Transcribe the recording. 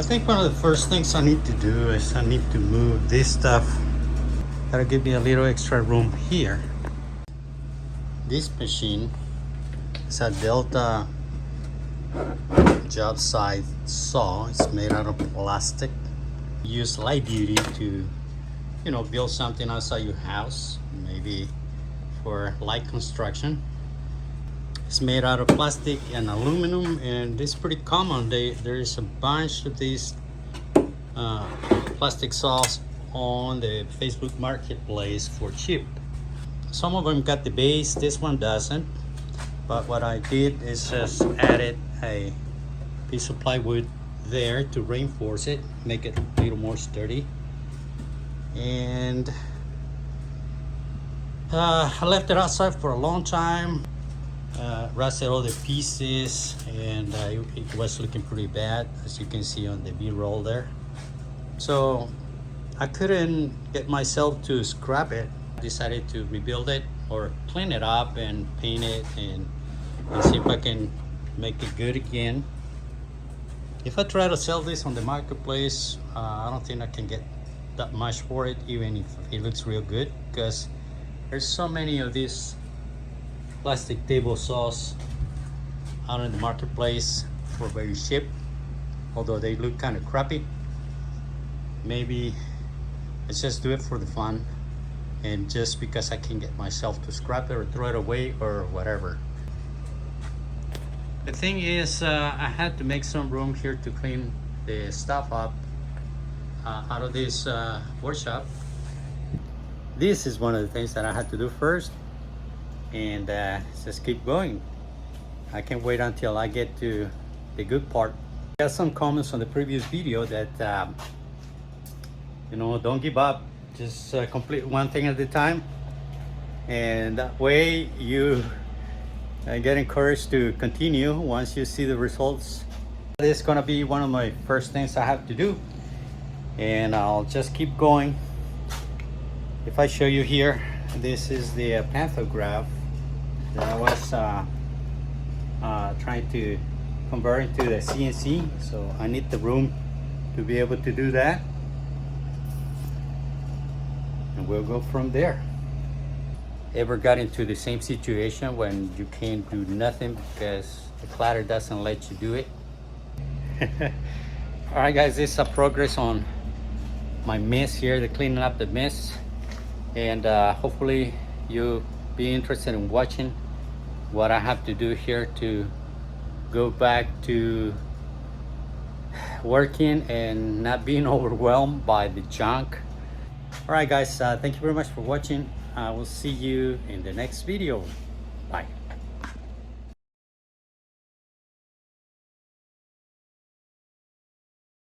I think one of the first things I need to do is I need to move this stuff. That'll give me a little extra room here. This machine is a Delta job site saw. It's made out of plastic. Use light duty to, build something outside your house, maybe for light construction. It's made out of plastic and aluminum, and it's pretty common. There is a bunch of these plastic saws on the Facebook Marketplace for cheap. Some of them got the base, this one doesn't. But what I did is just added a piece of plywood there to reinforce it, make it a little more sturdy. And I left it outside for a long time. Rusted all the pieces, and it was looking pretty bad, as you can see on the B-roll there. So I couldn't get myself to scrap it. I decided to rebuild it or clean it up and paint it and see if I can make it good again. If I try to sell this on the marketplace, I don't think I can get that much for it, even if it looks real good, because there's so many of these plastic table saws out in the marketplace for very cheap, although they look kind of crappy. Maybe let's just do it for the fun, and just because I can get myself to scrap it or throw it away or whatever. The thing is, I had to make some room here to clean the stuff up out of this workshop. This is one of the things that I had to do first, and just keep going. I can't wait until I get to the good part. I got some comments on the previous video that don't give up, just complete one thing at a time, and that way you get encouraged to continue once you see the results. This is gonna be one of my first things I have to do, and I'll just keep going. If I show you here, this is the pantograph that I was trying to convert into the CNC, so I need the room to be able to do that, and we'll go from there. Ever got into the same situation when you can't do nothing because the clutter doesn't let you do it? All right, guys, this is a progress on my mess here, the cleaning up the mess, and hopefully you'll be interested in watching what I have to do here to go back to working and not being overwhelmed by the junk. All right, guys, thank you very much for watching. I will see you in the next video. Bye.